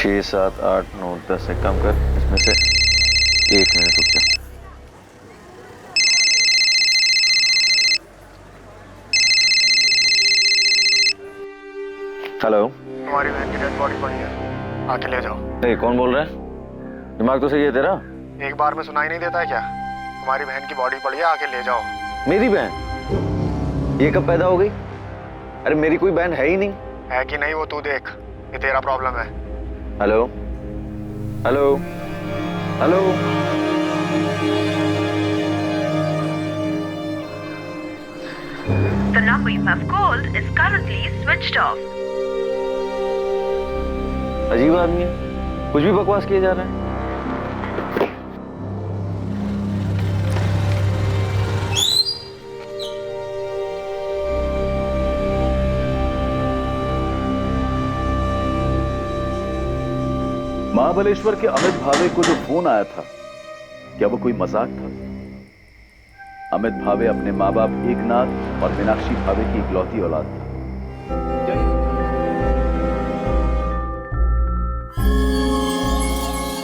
6, 7, 8, 9, 10 से कम कर, इसमें से 1 मिनट रुक जा। हेलो, तुम्हारी बहन की डेड बॉडी पड़ी है, आके ले जाओ। नहीं, कौन बोल रहा है? दिमाग तो सही है तेरा? एक बार में सुनाई नहीं देता है क्या? तुम्हारी बहन की बॉडी पड़ी है, आके ले जाओ। मेरी बहन? ये कब पैदा हो गई? अरे मेरी कोई बहन है ही नहीं। है कि नहीं वो तू देख, ये तेरा प्रॉब्लम है। Hello hello hello, The number you have called is currently switched off. अजीब आदमी है, कुछ भी बकवास किए जा रहे हैं। महाबलेश्वर के अमित भावे को जो फोन आया था, क्या वो कोई मजाक था? अमित भावे अपने माँ बाप एकनाथ और मीनाक्षी भावे की इकलौती औलाद था।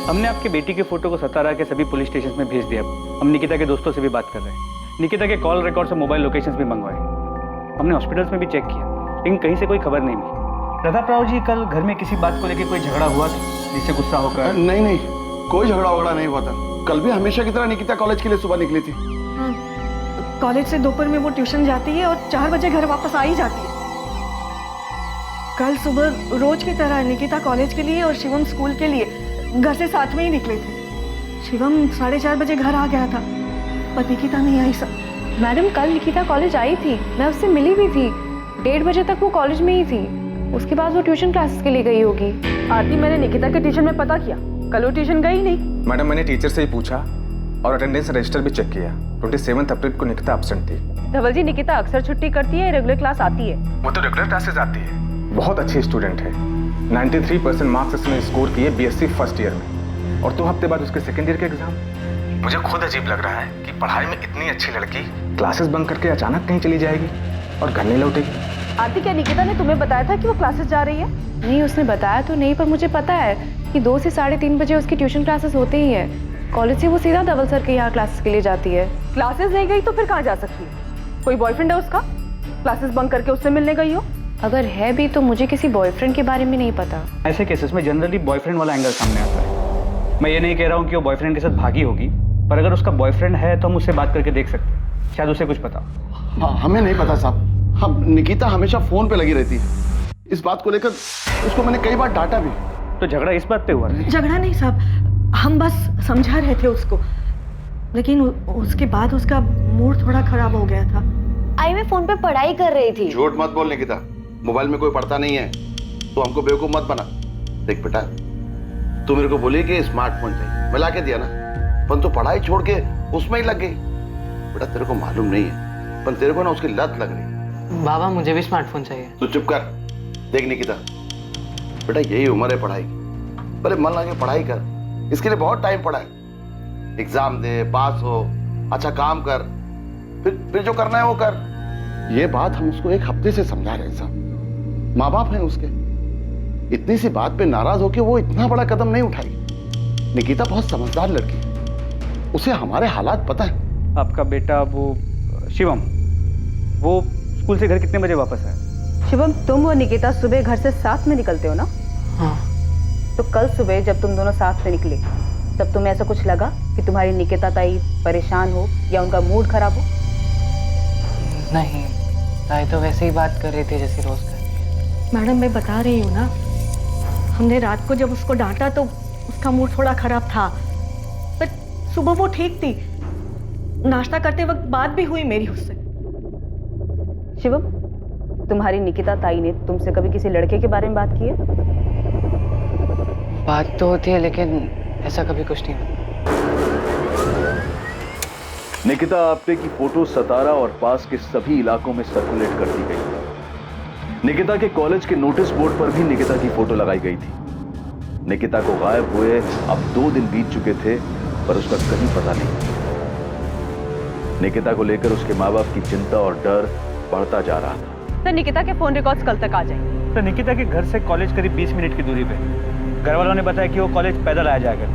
हमने आपकी बेटी के फोटो को सतारा के सभी पुलिस स्टेशन में भेज दिया। हम निकिता के दोस्तों से भी बात कर रहे हैं। निकिता के कॉल रिकॉर्ड से मोबाइल लोकेशंस भी मंगवाए। हमने हॉस्पिटल्स में भी चेक किया, लेकिन कहीं से कोई खबर नहीं मिली। प्रताप राव जी, कल घर में किसी बात को लेकर कोई झगड़ा हुआ था जिससे गुस्सा होकर? नहीं, कोई झगड़ा वगड़ा नहीं हुआ था। कल भी हमेशा की तरह निकिता कॉलेज के लिए सुबह निकली थी। कॉलेज से दोपहर में वो ट्यूशन जाती है और 4 बजे घर वापस आ ही जाती है। कल सुबह रोज की तरह निकिता कॉलेज के लिए और शिवम स्कूल के लिए घर से साथ में ही निकले थे। शिवम 4:30 बजे घर आ गया था, पर निकिता नहीं आई। सब मैडम, कल निकिता कॉलेज आई थी, मैं उससे मिली भी थी। 1:30 बजे तक वो कॉलेज में ही थी। उसके बाद वो ट्यूशन क्लासेस के लिए गई होगी। आरती, मैंने निकिता के ट्यूशन में पता किया, कल वो ट्यूशन गई नहीं। मैडम, मैंने टीचर से ही पूछा और अटेंडेंस रजिस्टर भी चेक किया। 27 अप्रैल को निकिता एब्सेंट थी। धवल जी, निकिता अक्सर छुट्टी करती है, रेगुलर क्लास आती है? वो तो रेगुलर क्लासेस आती है। बहुत अच्छी स्टूडेंट है। 93% मार्क्स इसने स्कोर किए बीएससी फर्स्ट ईयर में, और 2 हफ्ते बाद उसके सेकेंड ईयर के एग्जाम। मुझे खुद अजीब लग रहा है कि पढ़ाई में इतनी अच्छी लड़की क्लासेस बंक करके अचानक कहीं चली जाएगी और घर नहीं लौटेगी। आरती, क्या निकिता ने तुम्हें बताया था कि वो क्लासेस जा रही है? नहीं, उसने बताया तो नहीं, पर मुझे पता है कि 2 से 3:30 बजे उसकी ट्यूशन क्लासेस होती ही है। कॉलेज से वो सीधा धवल सर के यहाँ क्लासेस के लिए जाती है। क्लासेस नहीं गई तो फिर कहाँ जा सकती है? कोई बॉयफ्रेंड है उसका? क्लासेस बंक करके उससे मिलने गई हो? अगर है भी तो मुझे किसी बॉयफ्रेंड के बारे में नहीं पता। ऐसे केसेस में जनरली बॉयफ्रेंड वाला एंगल सामने आता है। मैं ये नहीं कह रहा हूँ कि वो बॉयफ्रेंड के साथ भागी होगी, पर अगर उसका बॉयफ्रेंड है तो हम उससे बात करके देख सकते हैं, शायद उसे कुछ पता। हाँ, हमें नहीं पता साहब। हम निकिता हमेशा फोन पे लगी रहती है। इस बात को लेकर उसको मैंने कई बार डांटा भी। तो झगड़ा इस बात पे हुआ? झगड़ा नहीं साहब, हम बस समझा रहे थे उसको, लेकिन उसके बाद उसका मूड थोड़ा खराब हो गया था। आई मैं फोन पे पढ़ाई कर रही थी। झूठ मत बोल निकिता, मोबाइल में कोई पढ़ता नहीं है, तो हमको बेवकूफ मत बना। देख बेटा, तू मेरे को बोली कि स्मार्टफोन चाहिए, मैं ला के दिया ना, पर तू पढ़ाई छोड़ के उसमें ही लग गई। बेटा तेरे को मालूम नहीं है, पर तेरे को ना उसकी लत लग रही। बाबा, मुझे भी स्मार्टफोन चाहिए। तू चुप कर। देख निकिता, बेटा यही उम्र है पढ़ाई की, पहले मन लगा के पढ़ाई कर। इसके लिए बहुत टाइम पड़ा है। एग्जाम दे, पास हो, अच्छा काम कर, फिर जो करना है वो कर। ये बात हम उसको 1 हफ्ते से समझा रहे हैं साहब। माँ बाप हैं उसके, इतनी सी बात पे नाराज होके वो इतना बड़ा कदम नहीं उठाई। निकिता बहुत समझदार लड़की है, उसे हमारे हालात पता है। आपका बेटा वो शिवम, वो स्कूल से घर कितने बजे वापस आया? शिवम, तुम और निकिता सुबह घर से साथ में निकलते हो ना? हाँ। तो कल सुबह जब तुम दोनों साथ में निकले, तब तुम्हें ऐसा कुछ लगा कि तुम्हारी निकिता ताई परेशान हो या उनका मूड खराब हो? नहीं, ताई तो वैसे ही बात कर रही थी जैसे रोज करती है। मैडम, मैं बता रही हूँ ना, हमने रात को जब उसको डांटा तो उसका मूड थोड़ा खराब था, पर सुबह वो ठीक थी। नाश्ता करते वक्त बात भी हुई मेरी उससे। शिवम, तुम्हारी निकिता ताई ने तुमसे कभी किसी लड़के के बारे में बात की है? बात तो होती है, लेकिन ऐसा कभी कुछ नहीं होता। निकिता आप्टे की फोटो सतारा और पास के सभी इलाकों में सर्कुलेट कर दी गई। निकिता के कॉलेज के नोटिस बोर्ड पर भी निकिता की फोटो लगाई गई थी। निकिता को गायब हुए अब 2 दिन बीत चुके थे, पर उसका कहीं पता नहीं। निकिता को लेकर उसके माँ बाप की चिंता और डर बढ़ता जा रहा था। तो निकिता के फोन रिकॉर्ड्स कल तक आ जाएंगे। तो निकिता के घर से कॉलेज करीब 20 मिनट की दूरी पे। घर वालों ने बताया कि वो कॉलेज पैदल आया जाएगा।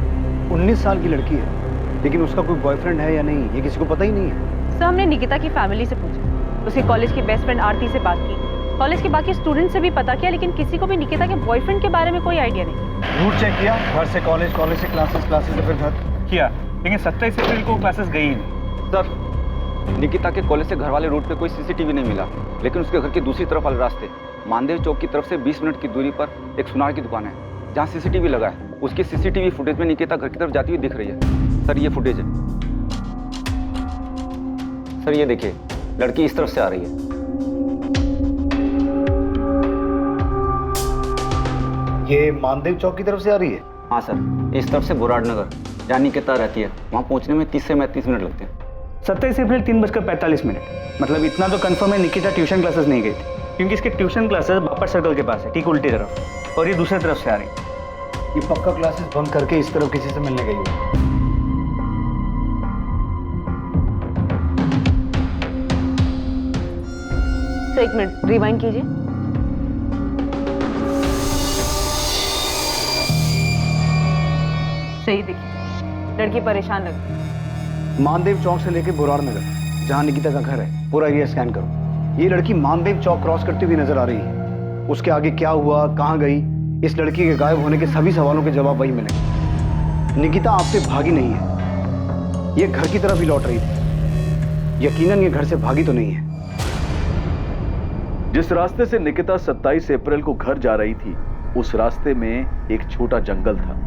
19 साल की लड़की है, लेकिन उसका कोई बॉयफ्रेंड है या नहीं ये किसी को पता ही नहीं है। सर हमने निकिता की फैमिली से पूछा, उसके कॉलेज की बेस्ट फ्रेंड आरती से बात की, कॉलेज के बाकी स्टूडेंट से भी पता किया, लेकिन किसी को भी निकिता के बॉयफ्रेंड के बारे में कोई आइडिया नहीं। रूट चेक किया, घर से कॉलेज, कॉलेज से क्लासेस, क्लासेस से फिर घर किया, लेकिन 27 अप्रैल को क्लासेस गई ही नहीं। सर, निकिता के कॉलेज से घर वाले रूट पे कोई सीसीटीवी नहीं मिला, लेकिन उसके घर की दूसरी तरफ वाले रास्ते मानदेव चौक की तरफ से 20 मिनट की दूरी पर एक सुनार की दुकान है जहाँ सीसीटीवी लगा है। उसकी सीसीटीवी फुटेज में निकिता घर की तरफ जाती हुई दिख रही है। सर ये फुटेज है। सर ये देखिए, लड़की इस तरफ से आ रही है। ये मानदेव चौक की तरफ से आ रही है? हाँ सर, इस तरफ से बुराड़ नगर जहाँ निकिता रहती है, वहाँ पहुँचने में 30 से 35 मिनट लगते हैं। 27 अप्रैल 3:45। मतलब इतना तो कंफर्म है निकिता ट्यूशन क्लासेस नहीं गई थी, क्योंकि इसके ट्यूशन क्लासेस बापर सर्कल के पास है, ठीक उल्टी तरफ, और ये दूसरी तरफ से आ रही है। ये पक्का क्लासेस बंद करके इस तरफ किसी से मिलने गई है। सर एक मिनट रिवाइंड कीजिए। सही देखिए, लड़की परेशान लग रही। मानदेव चौक से लेके बुराड़ नगर जहाँ निकिता का घर है, पूरा एरिया स्कैन करो। ये लड़की मानदेव चौक क्रॉस करती हुई नजर आ रही है। उसके आगे क्या हुआ, कहाँ गई, इस लड़की के गायब होने के सभी सवालों के जवाब वही मिलेंगे। निकिता आपसे भागी नहीं है, ये घर की तरफ ही लौट रही थी। यकीनन ये घर से भागी तो नहीं है। जिस रास्ते से निकिता 27 अप्रैल को घर जा रही थी, उस रास्ते में एक छोटा जंगल था।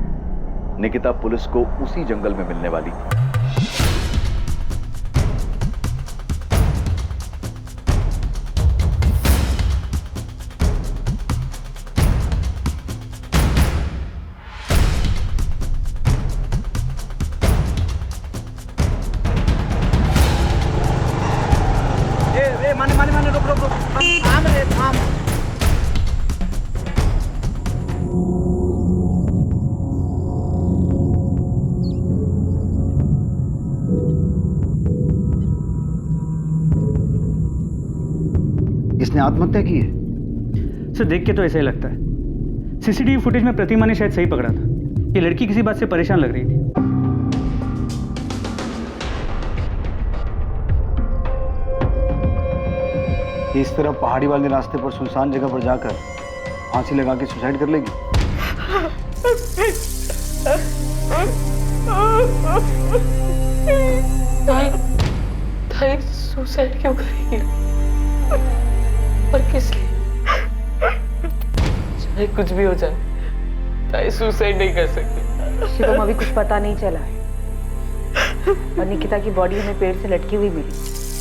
निकिता पुलिस को उसी जंगल में मिलने वाली थी। माने रुक रुक रुक, थाम रे थाम। इसने आत्महत्या की है? सर देख के तो ऐसा ही लगता है। सीसीटीवी फुटेज में प्रतिमा ने शायद सही पकड़ा था। ये लड़की किसी बात से परेशान लग रही थी। इस तरह पहाड़ी वाले रास्ते पर सुनसान जगह पर जाकर फांसी लगा के सुसाइड कर लेगी। ताई सुसाइड क्यों करेगी? और किस लिए? चाहे कुछ भी हो जाए, ताई सुसाइड नहीं कर सकती। शिवम अभी कुछ पता नहीं चला है, और निकिता की बॉडी हमें पेड़ से लटकी हुई मिली,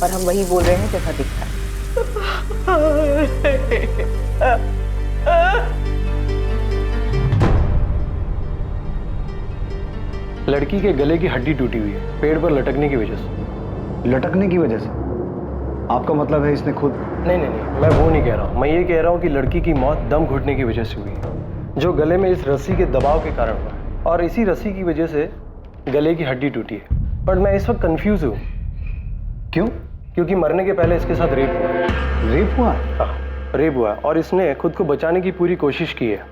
और हम वही बोल रहे हैं जैसा दिखता है। लड़की के गले की हड्डी टूटी हुई है, पेड़ पर लटकने की वजह से। लटकने की वजह से? आपका मतलब है इसने खुद? नहीं, मैं वो नहीं कह रहा हूँ। मैं ये कह रहा हूँ कि लड़की की मौत दम घुटने की वजह से हुई है, जो गले में इस रस्सी के दबाव के कारण हुआ है, और इसी रस्सी की वजह से गले की हड्डी टूटी है। बट मैं इस वक्त कंफ्यूज हूँ। क्यों? क्योंकि मरने के पहले इसके साथ रेप हुआ। रेप हुआ? हाँ, रेप हुआ, और इसने खुद को बचाने की पूरी कोशिश की है।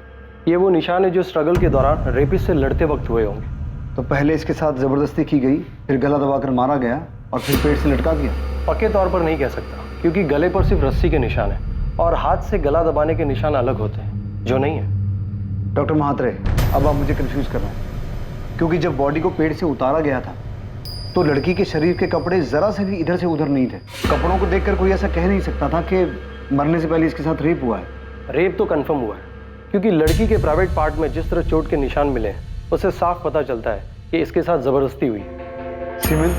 ये वो निशान है जो स्ट्रगल के दौरान रेपिस्ट से लड़ते वक्त हुए होंगे। तो पहले इसके साथ जबरदस्ती की गई, फिर गला दबाकर मारा गया, और फिर पेट से लटका दिया? पक्के तौर पर नहीं कह सकता, क्योंकि गले पर सिर्फ रस्सी के निशान है, और हाथ से गला दबाने के निशान अलग होते हैं, जो नहीं है। डॉक्टर महात्रे, अब आप मुझे कंफ्यूज कर रहे हैं, क्योंकि जब बॉडी को पेड़ से उतारा गया था तो लड़की के शरीर के कपड़े जरा से भी इधर से उधर नहीं थे। कपड़ों को देखकर कोई ऐसा कह नहीं सकता था कि मरने से पहले इसके साथ रेप हुआ है। रेप तो कंफर्म हुआ है, क्योंकि लड़की के प्राइवेट पार्ट में जिस तरह चोट के निशान मिले हैं, उससे साफ पता चलता है कि इसके साथ जबरदस्ती हुई है। सीमेन?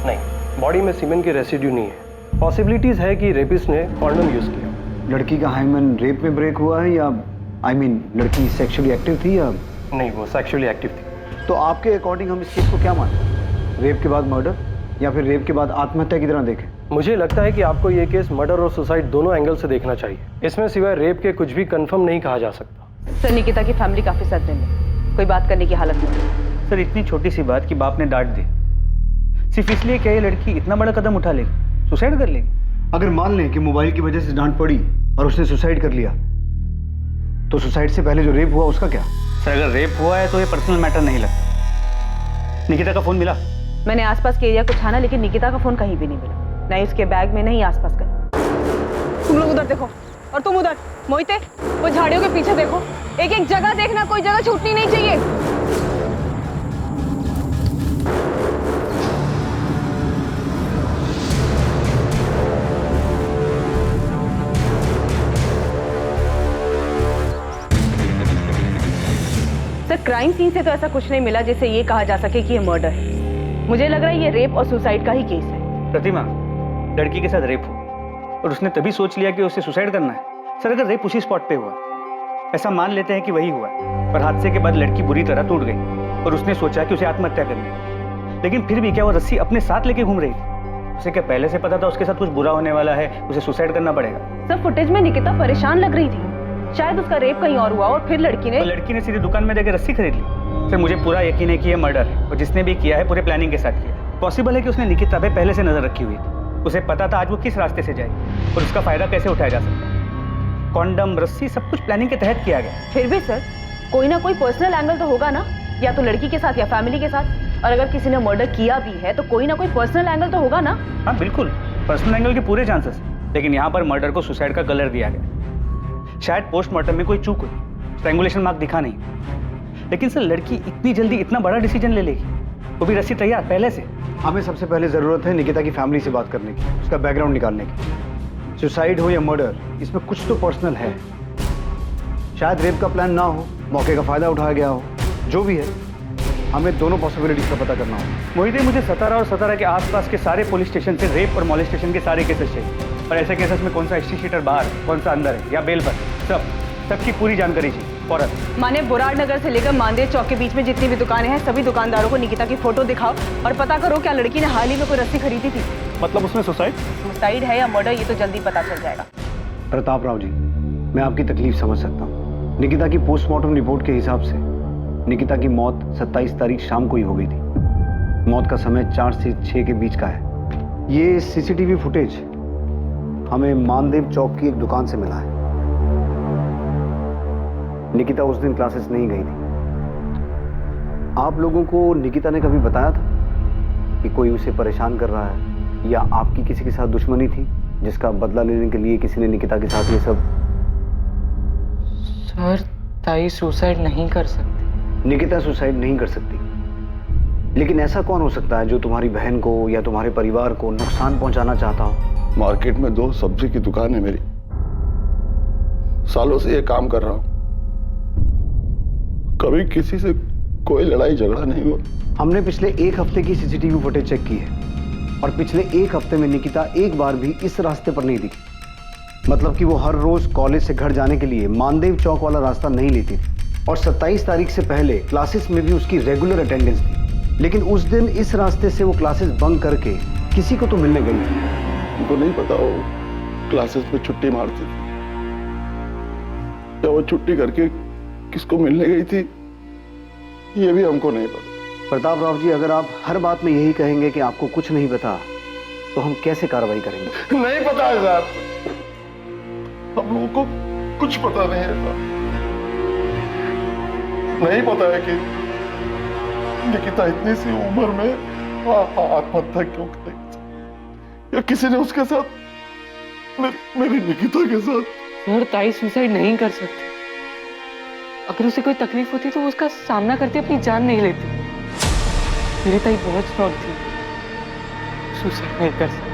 नहीं, बॉडी में सीमेन के रेसिड्यू नहीं है। पॉसिबिलिटीज है कि रेपिस्ट ने कॉन्डोम यूज किया। लड़की का हाइमन रेप में ब्रेक हुआ है, या लड़की सेक्सुअली एक्टिव थी या नहीं? वो सेक्सुअली एक्टिव थी। तो आपके अकॉर्डिंग हम इस केस को क्या मानें? रेप के बाद मर्डर, या फिर रेप के बाद आत्महत्या की तरह देखें? मुझे लगता है कि आपको ये केस मर्डर और सुसाइड दोनों एंगल से देखना चाहिए। इसमें सिवाय रेप के कुछ भी कंफर्म नहीं कहा जा सकता। सर निकिता की फैमिली काफी सदमे में, कोई बात करने की हालत नहीं। सर इतनी छोटी सी बात कि बाप ने डांट दी, सिर्फ इसलिए क्या ये लड़की इतना बड़ा कदम उठा लेगी, सुसाइड कर लेगी? अगर मान लें कि मोबाइल की वजह से डांट पड़ी और उसने सुसाइड कर लिया, तो सुसाइड से पहले जो रेप हुआ उसका क्या? सर अगर रेप हुआ है तो ये पर्सनल मैटर नहीं लगता। निकिता का फोन मिला? मैंने आसपास के एरिया को छाना लेकिन निकिता का फोन कहीं भी नहीं मिला, नहीं उसके बैग में नहीं आसपास कहीं। तुम लोग उधर देखो और तुम उधर। मोहिते, वो झाड़ियों के पीछे देखो, एक एक जगह देखना, कोई जगह छूटनी नहीं चाहिए। सर क्राइम सीन से तो ऐसा कुछ नहीं मिला जिससे ये कहा जा सके कि ये मर्डर है। मुझे लग रहा है ये रेप और सुसाइड का ही केस है। प्रतिमा, लड़की के साथ रेप हुआ और उसने तभी सोच लिया कि उसे सुसाइड करना है। सर अगर रेप उसी स्पॉट पे हुआ, ऐसा मान लेते हैं कि वही हुआ, पर हादसे के बाद लड़की बुरी तरह टूट गई और उसने सोचा कि उसे आत्महत्या करनी है। लेकिन फिर भी क्या वो रस्सी अपने साथ लेके घूम रही थी? उसे क्या पहले से पता था उसके साथ कुछ बुरा होने वाला है, उसे सुसाइड करना पड़ेगा? सर फुटेज में निकिता परेशान लग रही थी, शायद उसका रेप कहीं और हुआ और फिर लड़की ने सीधे दुकान में देकर रस्सी खरीद ली। सर मुझे पूरा यकीन है कि यह मर्डर है और जिसने भी किया है पूरे प्लानिंग के साथ किया। पॉसिबल है कि उसने निकिता पे पहले से नजर रखी हुई थी, उसे पता था आज वो किस रास्ते से जाएगी और उसका फायदा कैसे उठाया जा सकता है। कॉन्डम, रस्सी, सब कुछ प्लानिंग के तहत किया गया। फिर भी सर कोई ना कोई पर्सनल एंगल तो होगा ना, या तो लड़की के साथ या फैमिली के साथ। और अगर किसी ने मर्डर किया भी है तो कोई ना कोई पर्सनल एंगल तो होगा ना। हाँ बिल्कुल, पर्सनल एंगल के पूरे चांसेस, लेकिन यहाँ पर मर्डर को सुसाइड का कलर दिया गया। शायद पोस्टमार्टम में कोई चूक हुई, स्ट्रैंगुलेशन मार्क दिखा नहीं। लेकिन सर लड़की इतनी जल्दी इतना बड़ा डिसीजन ले लेगी, वो भी रस्सी तैयार पहले से? हमें सबसे पहले जरूरत है निकिता की फैमिली से बात करने की, उसका बैकग्राउंड निकालने की। सुसाइड हो या मर्डर, इसमें कुछ तो पर्सनल है। शायद रेप का प्लान ना हो, मौके का फायदा उठाया गया हो, जो भी है हमें दोनों पॉसिबिलिटीज का पता करना होगा। मोहिते, मुझे सतारा और सतारा के आसपास के सारे पुलिस स्टेशन से रेप और मॉलेस्टेशन के सारे केसेस चाहिए। और ऐसे केसेस में कौन सा हिस्ट्री शीटर बाहर, कौन सा अंदर है या बेल पर, सबकी पूरी जानकारी चाहिए फौरन। माने बुराड़ नगर से लेकर मानदेव चौक के बीच में जितनी भी दुकानें हैं सभी दुकानदारों को निकिता की फोटो दिखाओ और पता करो क्या लड़की ने हाल ही में कोई रस्सी खरीदी थी। मतलब उसमें सुसाइड है या मर्डर ये तो जल्दी पता चल जाएगा। प्रताप राव जी, मैं आपकी तकलीफ समझ सकता हूँ। निकिता की पोस्टमार्टम रिपोर्ट के हिसाब से निकिता की मौत 27 तारीख शाम को ही हो गई थी। मौत का समय 4 से 6 के बीच का है। ये सीसीटीवी फुटेज हमें मानदेव चौक की एक दुकान से मिला है। निकिता उस दिन क्लासेस नहीं गई थी। आप लोगों को निकिता ने कभी बताया था कि कोई उसे परेशान कर रहा है या आपकी किसी के साथ दुश्मनी थी जिसका बदला लेने के लिए किसी ने निकिता के साथ ये सब? सर ताई सुसाइड नहीं कर सकती। निकिता सुसाइड नहीं कर सकती, लेकिन ऐसा कौन हो सकता है जो तुम्हारी बहन को या तुम्हारे परिवार को नुकसान पहुंचाना चाहता हो? मार्केट में 2 सब्जी की दुकान है मेरी, सालों से ये काम कर रहा हूं, कभी किसी से कोई लड़ाई झगड़ा नहीं हुआ। हमने पिछले 1 हफ्ते की सीसीटीवी फुटेज चेक की है और पिछले 1 हफ्ते में निकिता एक बार भी इस रास्ते पर नहीं दिखी। मतलब कि वो हर रोज कॉलेज से घर जाने के लिए मानदेव चौक वाला रास्ता नहीं लेती थी और 27 तारीख से पहले क्लासेस में भी उसकी रेगुलर अटेंडेंस थी। लेकिन उस दिन इस रास्ते से वो क्लासेस बंक करके किसी को तो मिलने गई थी। उनको नहीं पता वो क्लासेस में छुट्टी मारती थी या वो छुट्टी करके किसको मिलने गई थी, ये भी हमको नहीं पता। प्रताप राव जी, अगर आप हर बात में यही कहेंगे कि आपको कुछ नहीं पता, तो हम कैसे कार्रवाई करेंगे? नहीं पता है साहब, हम लोगों को कुछ पता नहीं है साहब। नहीं पता है कि निकिता इतनी सी उम्र में आत्महत्या क्यों करेगी या किसी ने उसके साथ मेरी निकिता के साथ। सर ताई सुसाइड नहीं कर सकती। अगर उसे कोई तकलीफ होती तो वो उसका सामना करते अपनी जान नहीं लेती। मेरी ताई बहुत स्ट्रॉन्ग थी, सुसाइड नहीं कर सकती।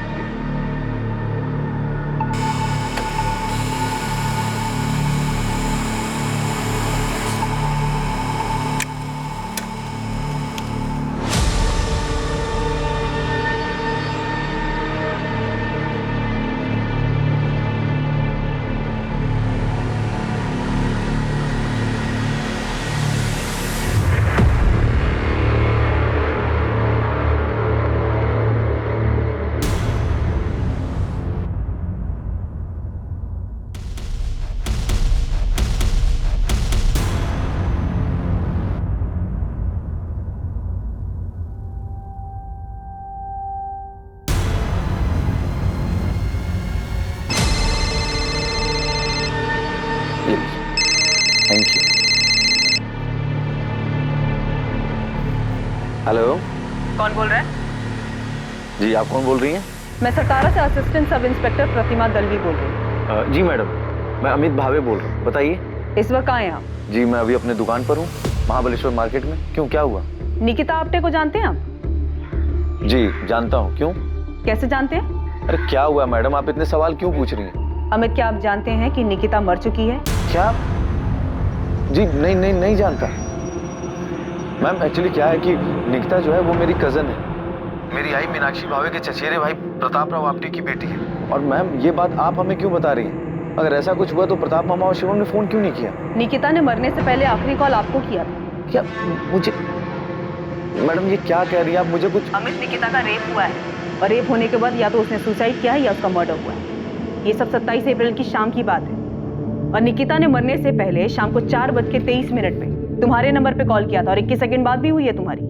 हेलो, कौन बोल रहा है? जी आप कौन बोल रही हैं? मैं सतारा से असिस्टेंट सब इंस्पेक्टर प्रतिमा दलवी बोल रही हूँ। जी मैडम, मैं अमित भावे बोल रहा हूँ, बताइए। इस वक्त कहाँ हैं आप? जी मैं अभी अपने दुकान पर हूँ, महाबलेश्वर मार्केट में। क्यों, क्या हुआ? निकिता आप्टे को जानते हैं आप? जी जानता हूँ। क्यों? कैसे जानते हैं? अरे क्या हुआ मैडम, आप इतने सवाल क्यों पूछ रही हैं? अमित, क्या आप जानते हैं कि निकिता मर चुकी है? क्या? जी नहीं जानता मैम। एक्चुअली क्या है कि निकिता जो है वो मेरी कजन है, मेरी आई मीनाक्षी भावे के चचेरे भाई प्रताप राव आप्टे की बेटी है। और मैम ये बात आप हमें क्यों बता रही हैं? अगर ऐसा कुछ हुआ तो प्रताप मामा और शिवम ने फोन क्यों नहीं किया? निकिता ने मरने से पहले आखिरी कॉल आपको किया था। क्या मुझे मैडम ये क्या कह रही है आप? मुझे कुछ अमित, निकिता का रेप हुआ है और रेप होने के बाद या तो उसने सुसाइड किया है या उसका मर्डर हुआ है। ये सब 27 अप्रैल की शाम की बात है और निकिता ने मरने से पहले शाम को 4:23 पे तुम्हारे नंबर पे कॉल किया था और 21 सेकंड बाद भी हुई है तुम्हारी।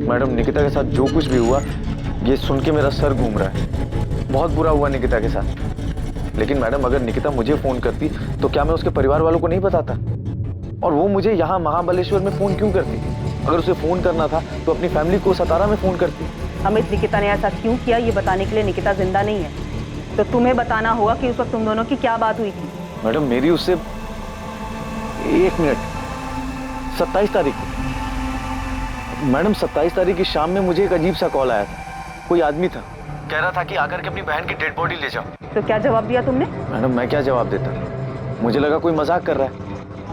मैडम निकिता के साथ जो कुछ भी हुआ ये सुन के मेरा सर घूम रहा है। बहुत बुरा हुआ निकिता के साथ। लेकिन मैडम अगर निकिता मुझे फोन करती तो क्या मैं उसके परिवार वालों को नहीं बताता? और वो मुझे यहाँ महाबलेश्वर में फोन क्यों करती? अगर उसे फोन करना था तो अपनी फैमिली को सतारा में फोन करती। अमित, निकिता ने ऐसा क्यों किया ये बताने के लिए निकिता जिंदा नहीं है, तो तुम्हें बताना होगा कि उस वक्त तुम दोनों की क्या बात हुई थी। मैडम मेरी उससे 1 मिनट 27 तारीख को मैडम 27 तारीख की शाम में मुझे एक अजीब सा कॉल आया था। कोई आदमी था, कह रहा था कि आकर के अपनी बहन की डेड बॉडी ले जाओ। तो क्या जवाब दिया तुमने? मैडम मैं क्या जवाब देता, मुझे लगा कोई मजाक कर रहा है।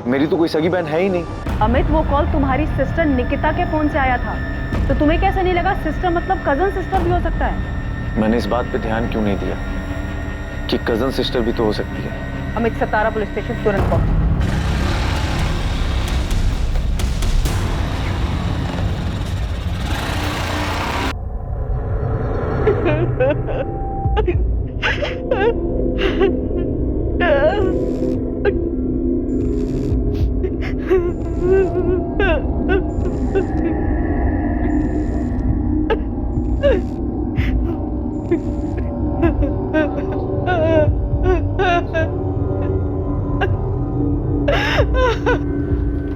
मेरी तो कोई सगी बहन है ही नहीं। अमित, वो कॉल तुम्हारी सिस्टर निकिता के फोन से आया था, तो तुम्हें कैसे नहीं लगा सिस्टर मतलब कजन सिस्टर भी हो सकता है? मैंने इस बात पे ध्यान क्यों नहीं दिया कि कजन सिस्टर भी तो हो सकती है। अमित, सतारा पुलिस स्टेशन तुरंत पहुंचो।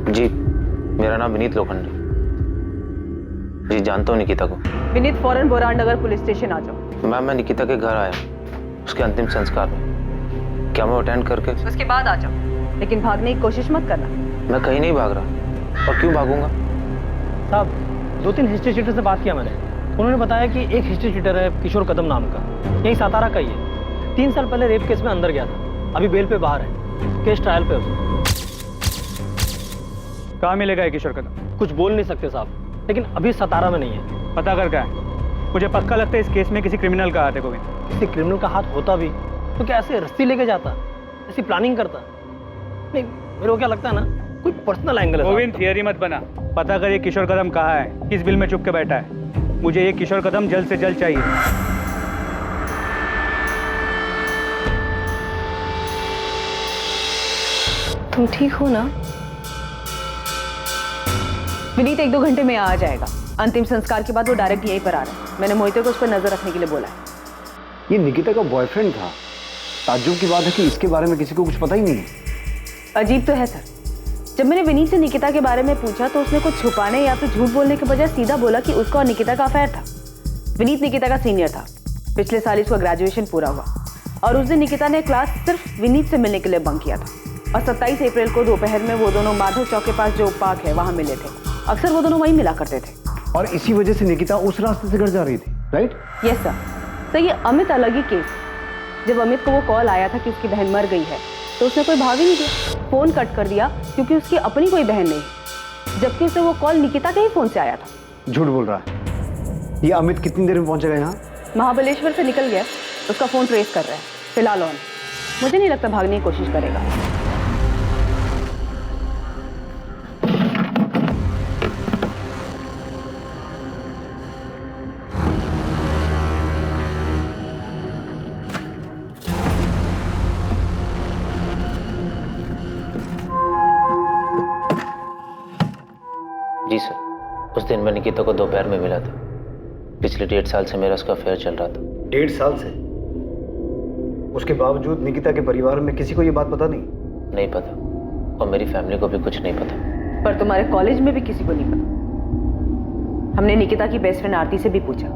जी मेरा नाम विनीत लोखंडे। जी जानता हूँ निकिता को। विनीत, फौरन बोरान नगर पुलिस स्टेशन आ जाओ। मैम मैं निकिता के घर आया, उसके अंतिम संस्कार में। क्या मैं अटेंड करके उसके बाद आ जाओ, लेकिन भागने की कोशिश मत करना। मैं कहीं नहीं भाग रहा। और क्यों भागूंगा? साहब 2-3 हिस्ट्री शीटर से बात किया मैंने, उन्होंने बताया कि एक हिस्ट्री शीटर है किशोर कदम नाम का, यही सातारा का ही है। 3 साल पहले रेप केस में अंदर गया था, अभी बेल पे बाहर है, केस ट्रायल पे उसका। कहाँ मिलेगा ये किशोर कदम? कुछ बोल नहीं सकते साहब, लेकिन अभी सतारा में नहीं है। पता कर क्या है? मुझे पक्का लगता है इस केस में किसी क्रिमिनल का हाथ है। गोविंद, किसी क्रिमिनल का हाथ होता भी तो क्या ऐसे रस्सी लेके जाता, ऐसी प्लानिंग करता? नहीं, मेरे को क्या लगता है ना, कोई पर्सनल एंगल है। गोविंद थियरी मत बना, पता कर ये किशोर कदम कहाँ है, किस बिल में चुप के बैठा है। मुझे ये किशोर कदम जल्द से जल्द चाहिए। तुम ठीक हो ना? विनीत 1-2 घंटे में आ जाएगा। अंतिम संस्कार के बाद वो डायरेक्ट यहीं पर आ रहा है। मैंने मोहिते को उस पर नजर रखने के लिए बोला है। ये निकिता का बॉयफ्रेंड था। ताज्जुब की बात है कि इसके बारे में किसी को कुछ पता ही नहीं है। अजीब तो है सर। जब मैंने विनीत से निकिता के बारे में पूछा तो उसने कुछ छुपाने या फिर झूठ बोलने के बजाय सीधा बोला कि उसका और निकिता का अफेयर था। विनीत निकिता का सीनियर था, पिछले साल इसका ग्रेजुएशन पूरा हुआ और उस दिन निकिता ने क्लास सिर्फ विनीत से मिलने के लिए बंक किया था। और 27 अप्रैल को दोपहर में वो दोनों माधव चौक के पास जो पार्क है वहां मिले थे। अक्सर वो दोनों वहीं मिला करते थे। और इसी वजह से निकिता उस रास्ते से घर जा रही थी, राइट? Yes sir. तो ये अमित अलग ही केस। जब अमित को वो कॉल आया था कि उसकी बहन मर गई है तो उसने कोई भाव ही नहीं दिया, फोन कट कर दिया क्योंकि उसकी अपनी कोई बहन नहीं, जबकि उसे वो कॉल निकिता के ही फोन से आया था। झूठ बोल रहा है। ये अमित कितनी देर में पहुंचेगा यहाँ? महाबलेश्वर से निकल गया, उसका फोन ट्रेस कर रहा है फिलहाल ऑन। मुझे नहीं लगता भागने की कोशिश करेगा। जी सर, उस दिन मैं निकिता को दोपहर में मिला था। पिछले 1.5 साल से मेरा उसका अफेयर चल रहा था। 1.5 साल से? उसके बावजूद निकिता के परिवार में किसी को ये बात पता नहीं? नहीं पता, और मेरी फैमिली को भी कुछ नहीं पता। पर तुम्हारे कॉलेज में भी किसी को नहीं पता। हमने निकिता की बेस्ट फ्रेंड आरती से भी पूछा,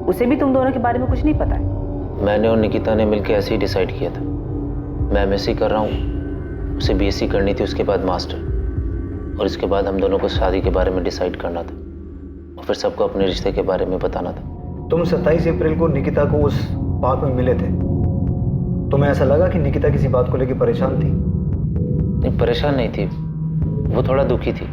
उसे भी तुम दोनों के बारे में कुछ नहीं पता है। मैंने और निकिता ने मिलकर ऐसे ही डिसाइड किया था। मैं एमएससी कर रहा हूँ, उसे बीएससी करनी थी, उसके बाद मास्टर, और इसके बाद हम दोनों को शादी के बारे में डिसाइड करना था और फिर सबको अपने रिश्ते के बारे में बताना था। तुम 27 अप्रैल को निकिता को उस पार्क में मिले थे, तुम्हें ऐसा लगा कि निकिता किसी बात को लेकर परेशान थी? नहीं, परेशान नहीं थी, वो थोड़ा दुखी थी।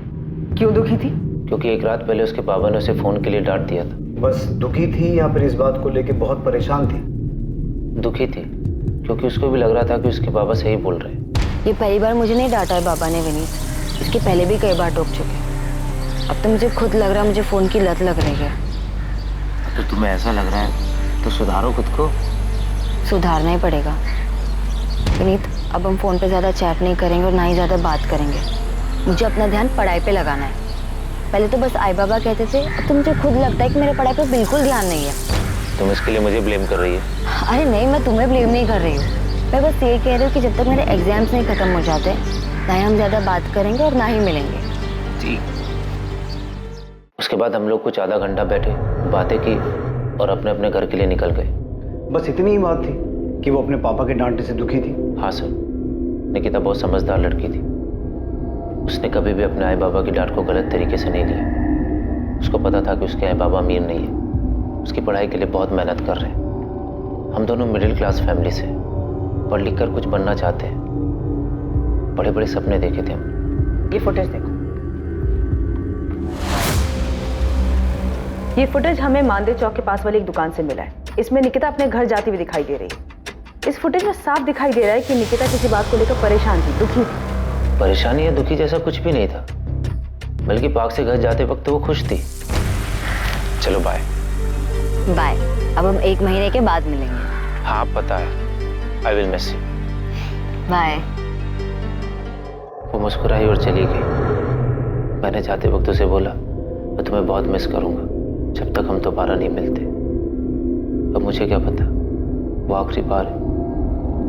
क्यों दुखी थी? क्योंकि एक रात पहले उसके पापा ने उसे फोन के लिए डांट दिया था। बस दुखी थी या फिर इस बात को लेकर बहुत परेशान थी? दुखी थी, क्योंकि उसको भी लग रहा था कि उसके पापा सही बोल रहे हैं। ये पहली बार मुझे नहीं डांटा है बाबा ने विनीत, इसके पहले भी कई बार टोक चुके। अब तो मुझे खुद लग रहा है मुझे फोन की लत लग रही है। तो तुम्हें ऐसा लग रहा है तो सुधारो खुद को। सुधारना ही पड़ेगा विनीत। अब हम फोन पे ज्यादा चैट नहीं करेंगे और ना ही ज्यादा बात करेंगे। मुझे अपना ध्यान पढ़ाई पे लगाना है। पहले तो बस आई बाबा कहते थे, अब तो मुझे खुद लगता है कि मेरे पढ़ाई पे बिल्कुल ध्यान नहीं है। तुम इसके लिए मुझे ब्लेम कर रही है? अरे नहीं, मैं तुम्हें ब्लेम नहीं कर रही हूँ। मैं बस ये कह रही हूँ कि जब तक मेरे एग्जाम्स नहीं खत्म हो जाते, ना ही हम ज्यादा बात करेंगे और ना ही मिलेंगे। ठीक। उसके बाद हम लोग कुछ आधा घंटा बैठे, बातें की और अपने अपने घर के लिए निकल गए। बस इतनी ही बात थी कि वो अपने पापा के डांटने से दुखी थी? हाँ सर, निकिता बहुत समझदार लड़की थी। उसने कभी भी अपने आई बाबा की डांट को गलत तरीके से नहीं लिया। उसको पता था कि उसके आई बाबा अमीर नहीं है, उसकी पढ़ाई के लिए बहुत मेहनत कर रहे हैं। हम दोनों मिडिल क्लास फैमिली से, पढ़ लिख कर कुछ बनना चाहते हैं। बड़े बड़े सपने देखे थे हम। ये फुटेज देखो। ये फुटेज हमें मानदेव चौक के पास वाली एक दुकान से मिला है। इसमें निकिता अपने घर जाती हुई दिखाई दे रही है। इस फुटेज में साफ दिखाई दे रहा है कि निकिता किसी बात को लेकर परेशान थी, दुखी थी। परेशानी या दुखी जैसा कुछ भी नहीं था, बल्कि पार्क से घर जाते वक्त वो खुश थी। चलो बाय। बाय। अब हम 1 महीने के बाद मिलेंगे। हाँ पता है, I will miss you. Bye. वो मुस्कुराई और चली गई। मैंने जाते वक्त उसे बोला, मैं तुम्हें बहुत मिस करूंगा जब तक हम दोबारा नहीं मिलते। अब मुझे क्या पता, वो आखिरी बार है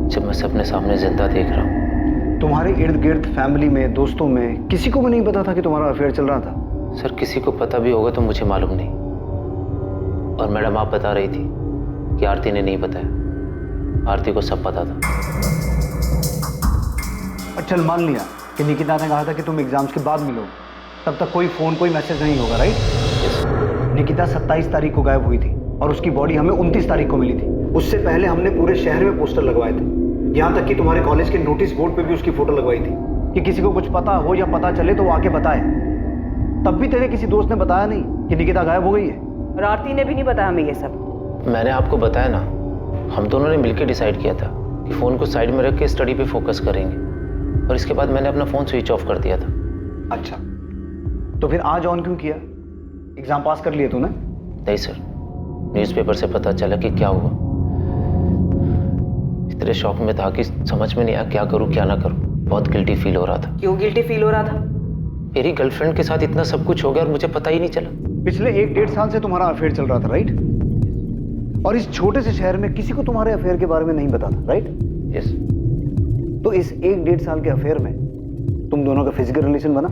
जब मैं सबने सामने जिंदा देख रहा हूँ। तुम्हारे इर्द गिर्द फैमिली में, दोस्तों में किसी को भी नहीं पता था कि तुम्हारा अफेयर चल रहा था? सर किसी को पता भी होगा तो मुझे मालूम नहीं। और मैडम आप बता रही थी कि आरती ने नहीं बताया। आरती को सब पता था। और चल मान लिया कि निकिता ने कहा था कि तुम एग्जाम्स के बाद मिलोगे, तब तक कोई फोन कोई मैसेज नहीं होगा, राइट? निकिता 27 तारीख को गायब हुई थी और उसकी बॉडी हमें 29 तारीख को मिली थी। उससे पहले हमने पूरे शहर में पोस्टर लगवाए थे, यहाँ तक कि तुम्हारे कॉलेज के नोटिस बोर्ड पे भी उसकी फोटो लगवाई थी कि किसी को कुछ पता हो या पता चले तो वो आके बताए। तब भी तेरे किसी दोस्त ने बताया नहीं कि निकिता गायब हो गई है? और आरती ने भी नहीं बताया हमें ये सब। मैंने आपको बताया ना, हम दोनों ने मिलकर डिसाइड किया था कि फोन को साइड में रख के स्टडी पे फोकस करेंगे, और इसके बाद मैंने अपना फोन स्विच ऑफ कर दिया था। अच्छा, तो फिर आज ऑन क्यों किया? एग्जाम पास कर लिए तूने? नहीं सर, न्यूज़पेपर से पता चला कि क्या हुआ। इतने शौक में था कि समझ में नहीं आया क्या करूं क्या ना करूं। बहुत गिल्टी फील हो रहा था। क्यों गिल्टी फील हो रहा था? मेरी गर्लफ्रेंड के साथ इतना सब कुछ हो गया और मुझे पता ही नहीं चला। पिछले 1-1.5 साल से तुम्हारा अफेयर चल रहा था, राइट? और इस छोटे से शहर में किसी को तुम्हारे अफेयर के बारे में नहीं पता था, राइट? यस। तो इस 1-1.5 साल के अफेयर में तुम दोनों का फिजिकल रिलेशन बना?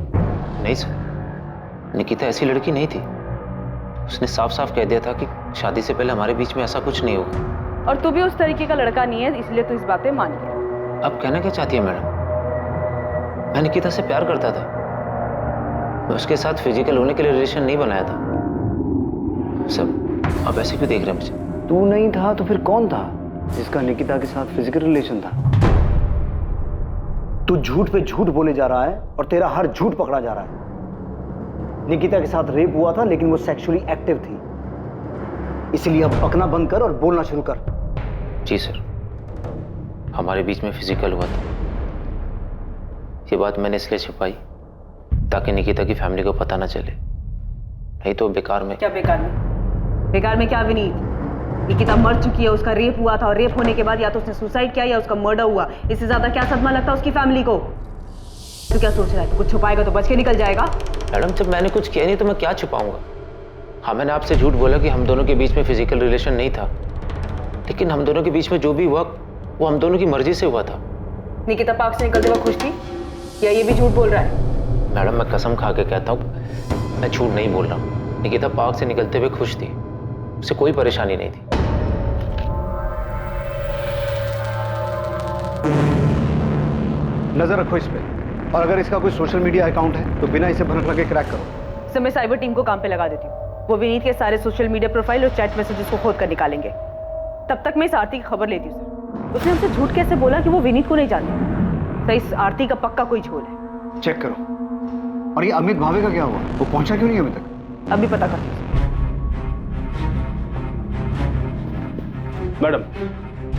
नहीं सर, निकिता ऐसी लड़की नहीं थी। उसने साफ साफ कह दिया था कि शादी से पहले हमारे बीच में ऐसा कुछ नहीं होगा। और तू भी उस तरीके का लड़का नहीं है, इसलिए तू इस बात पे मान गया। अब कहना क्या चाहती है मैडम? मैं निकिता से प्यार करता था। मैं उसके साथ फिजिकल होने के लिए रिलेशन नहीं बनाया था। सब आप ऐसे क्यों देख रहे हैं मुझे? तू नहीं था तो फिर कौन था जिसका निकिता के साथ फिजिकल रिलेशन था? तू झूठ पे झूठ बोले जा रहा है और तेरा हर झूठ पकड़ा जा रहा है। निकिता के साथ रेप हुआ था, लेकिन वो सेक्सुअली एक्टिव थी। इसलिए अब बकना बंद कर और बोलना शुरू कर। जी सर, हमारे बीच में फिजिकल हुआ था। ये बात मैंने इसलिए छुपाई ताकि निकिता की फैमिली को पता ना चले, नहीं तो बेकार में। क्या बेकार में? बेकार में क्या विनीत? निकिता मर चुकी है, उसका रेप हुआ था और रेप होने के बाद या तो उसने सुसाइड किया या उसका मर्डर हुआ। इससे ज्यादा क्या सदमा लगता है उसकी फैमिली को? तू क्या सोच रहा है? तू कुछ छुपाएगा तो बच के निकल जाएगा। मैडम जब मैंने कुछ किया नहीं तो मैं क्या छुपाऊंगा? हाँ मैंने आपसे झूठ बोला कि हम दोनों के बीच में फिजिकल रिलेशन नहीं था, लेकिन हम दोनों के बीच में जो भी हुआ वो हम दोनों की मर्जी से हुआ था। निकिता पार्क से निकलते वक्त खुश थी या ये भी झूठ बोल रहा है? मैडम मैं कसम खा के कहता हूँ मैं झूठ नहीं बोल रहा हूँ। निकिता पार्क से निकलते हुए खुश थी, उसे कोई परेशानी नहीं थी। नजर रखो इस पे, और अगर इसका कोई सोशल मीडिया अकाउंट है तो बिना इसे भनक लगे क्रैक करो। सर मैं साइबर टीम को काम पे लगा देती हूँ। वो विनीत के सारे सोशल मीडिया प्रोफाइल और चैट मैसेजेस को खोद कर निकालेंगे। तब तक मैं इस आरती की खबर लेती हूँ सर। उसने हमसे झूठ कैसे बोला कि वो विनीत को नहीं जानती? सर इस आरती का पक्का कोई झोल है। चेक करो। और ये अमित भावे का क्या हुआ? वो पहुंचा क्यों नहीं अभी तक? अभी पता करती हूँ। मैडम,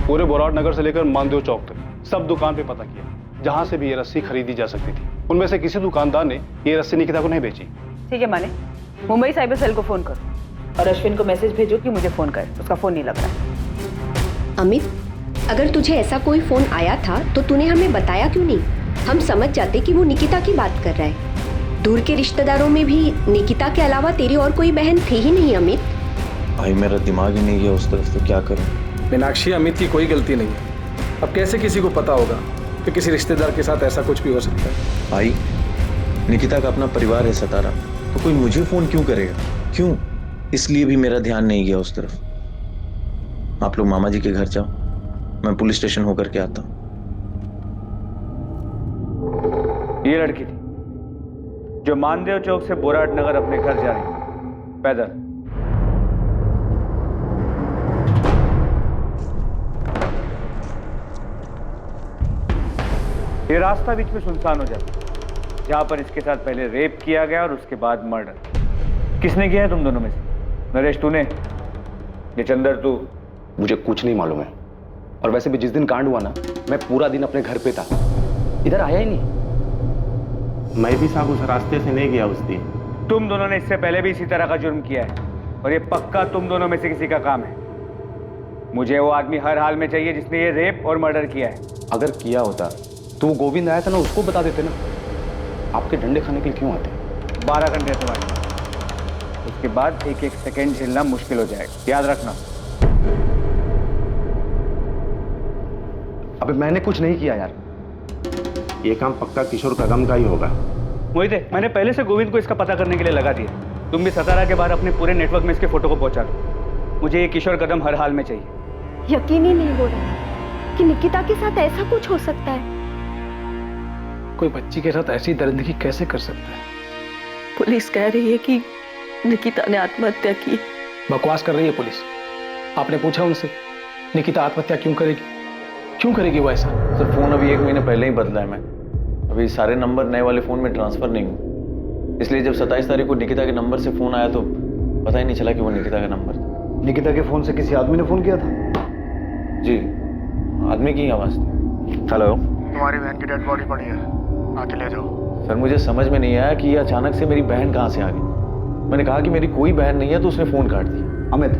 पूरे बोराट नगर से लेकर मानदेव चौक तक सब दुकान पे पता किया, जहां से भी ये रस्सी खरीदी जा सकती थी। उनमें से किसी दुकानदार ने ये रस्सी निकिता को नहीं बेची। ठीक है माने, मुंबई साइबर सेल को फोन करो और अश्विन को मैसेज भेजो कि मुझे फोन करे। उसका फोन नहीं लग रहा। अमित, अगर तुझे ऐसा कोई फोन आया था तो तूने हमें बताया क्यों नहीं? हम समझ जाते कि वो निकिता की बात कर रहा है। दूर के रिश्तेदारों में भी निकिता के अलावा तेरी और कोई बहन थी ही नहीं अमित। भाई मेरा दिमाग ही नहीं गया उस तरफ, तो क्या करूं? मीनाक्षी, अमित की कोई गलती नहीं है। अब कैसे किसी को पता होगा कि किसी रिश्तेदार के साथ ऐसा कुछ भी हो सकता है? भाई निकिता का अपना परिवार है सतारा, तो कोई मुझे फोन क्यों करेगा? क्यों? इसलिए भी मेरा ध्यान नहीं गया उस तरफ। आप लोग मामा जी के घर जाओ, मैं पुलिस स्टेशन होकर के आता हूं। ये लड़की थी जो मानदेव चौक से बोराट नगर अपने घर जा रही पैदल। ये रास्ता बीच में सुनसान हो जाता, जहां पर इसके साथ पहले रेप किया गया और उसके बाद मर्डर। किसने किया है तुम दोनों में से? नरेश तूने? ये चंदर तू? मुझे कुछ नहीं मालूम है। और वैसे भी जिस दिन कांड हुआ ना, मैं पूरा दिन अपने घर पे था, इधर आया ही नहीं। मैं भी साहब उस रास्ते से नहीं गया उस दिन। तुम दोनों ने इससे पहले भी इसी तरह का जुर्म किया है और ये पक्का तुम दोनों में से किसी का काम है। मुझे वो आदमी हर हाल में चाहिए जिसने ये रेप और मर्डर किया है। अगर किया होता तो वो गोविंद आया था ना, उसको बता देते ना। आपके डंडे खाने के लिए क्यों आते? 12 घंटे तुम्हारे, उसके बाद एक एक सेकंड झेलना मुश्किल हो जाएगा, याद रखना। अबे मैंने कुछ नहीं किया यार। ये काम पक्का किशोर कदम का ही होगा। मोहित, मैंने पहले से गोविंद को इसका पता करने के लिए लगा दिया। तुम भी सतारा के बाहर अपने पूरे नेटवर्क में इसके फोटो को पहुंचा दो। मुझे ये किशोर कदम हर हाल में चाहिए। यकीन ही नहीं हो रहा कि निकिता के साथ ऐसा कुछ हो सकता है। कोई बच्ची के साथ ऐसी दरिंदगी कैसे कर सकता है? पुलिस कह रही है कि निकिता ने आत्महत्या की। बकवास कर रही है पुलिस। आपने पूछा उनसे निकिता आत्महत्या क्यों करेगी? क्यों करेगी वो ऐसा? सर फोन अभी 1 महीने पहले ही बदला है मैं। अभी सारे नंबर नए वाले फोन में ट्रांसफर नहीं हुए, इसलिए जब 27 तारीख को निकिता के नंबर से फोन आया तो पता ही नहीं चला कि वो निकिता का नंबर था। निकिता के फोन से किसी आदमी ने फोन किया था? जी, आदमी की आवाज थी। हेलो, तुम्हारी बहन की डेड बॉडी पड़ी है, आके ले जाओ। सर मुझे समझ में नहीं आया कि ये अचानक से मेरी बहन कहाँ से आ गई। मैंने कहा कि मेरी कोई बहन नहीं है तो उसने फोन काट दिया। अमित,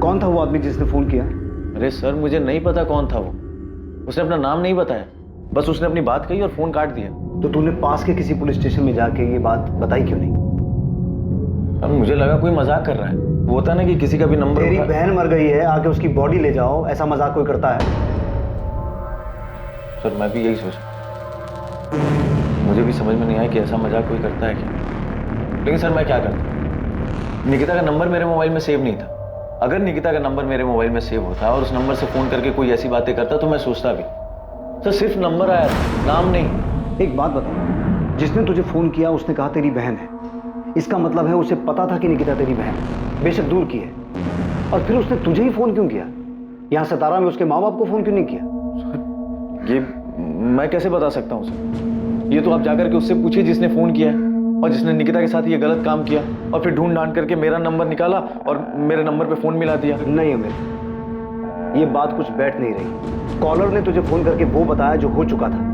कौन था वो आदमी जिसने फोन किया? अरे सर मुझे नहीं पता कौन था वो, उसने अपना नाम नहीं बताया, बस उसने अपनी बात कही और फोन काट दिया। तो तूने पास के किसी पुलिस स्टेशन में जाके ये बात बताई क्यों नहीं? अब मुझे लगा कोई मजाक कर रहा है। वो होता ना कि किसी का भी नंबर। तेरी बहन मर गई है, आके उसकी बॉडी ले जाओ, ऐसा मजाक कोई करता है? सर मैं भी यही सोचा, मुझे भी समझ में नहीं आया कि ऐसा मजाक कोई करता है क्या। लेकिन सर मैं क्या करता? निकिता का नंबर मेरे मोबाइल में सेव नहीं था। अगर निकिता का नंबर मेरे मोबाइल में सेव होता और उस नंबर से फोन करके कोई ऐसी बातें करता तो मैं सोचता भी। सर सिर्फ नंबर आया था, नाम नहीं। एक बात बता, जिसने तुझे फोन किया उसने कहा तेरी बहन है, इसका मतलब है उसे पता था कि निकिता तेरी बहन है, बेशक दूर की है, और फिर उसने तुझे ही फोन क्यों किया? यहाँ सतारा में उसके माँ बाप को फोन क्यों नहीं किया? सर ये मैं कैसे बता सकता हूँ सर? ये तो आप जाकर के उससे पूछिए जिसने फोन किया है और जिसने निकिता के साथ ये गलत काम किया और फिर ढूंढ ढांड करके मेरा नंबर निकाला और मेरे नंबर पे फोन मिला दिया। नहीं अमित, ये बात कुछ बैठ नहीं रही। कॉलर ने तुझे फोन करके वो बताया जो हो चुका था,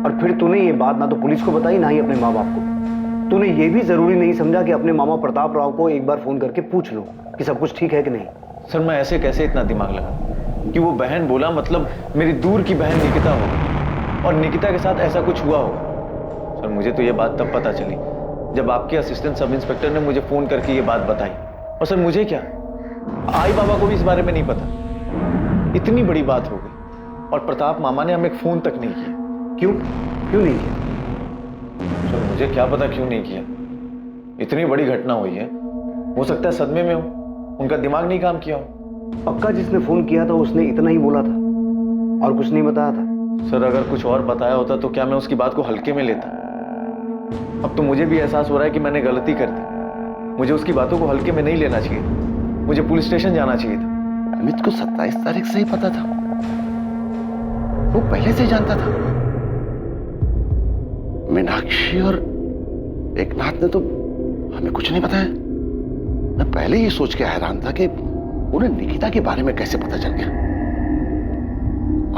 और फिर तूने ये बात ना तो पुलिस को बताई ना ही अपने माँ बाप को। तूने ये भी जरूरी नहीं समझा कि अपने मामा प्रताप राव को एक बार फोन करके पूछ लो कि सब कुछ ठीक है कि नहीं। सर मैं ऐसे कैसे इतना दिमाग लगा कि वो बहन बोला मतलब मेरी दूर की बहन निकिता होगी और निकिता के साथ ऐसा कुछ हुआ होगा। सर मुझे तो ये बात तब पता चली जब आपके असिस्टेंट सब इंस्पेक्टर ने मुझे फोन करके ये बात बताई। और सर मुझे क्या, आई बाबा को भी इस बारे में नहीं पता। इतनी बड़ी बात हो गई और प्रताप मामा ने हमें फोन तक नहीं किया। क्यों नहीं किया? सर मुझे क्या पता क्यों नहीं किया, इतनी बड़ी घटना हुई है, हो सकता है सदमे में हो, उनका दिमाग नहीं काम किया हो। पक्का जिसने फोन किया था उसने इतना ही बोला था और कुछ नहीं बताया था। सर अगर कुछ और बताया होता तो क्या मैं उसकी बात को हल्के में लेता? अब तो मुझे भी एहसास हो रहा है कि मैंने गलती कर दी। मुझे उसकी बातों को हल्के में नहीं लेना चाहिए, मुझे पुलिस स्टेशन जाना चाहिए था। अमित को 27 तारीख से ही पता था, वो पहले से ही जानता था। मीनाक्षी और एकनाथ ने तो हमें कुछ नहीं बताया। मैं पहले ही सोच के हैरान था कि उन्हें निकिता के बारे में कैसे पता चल गया।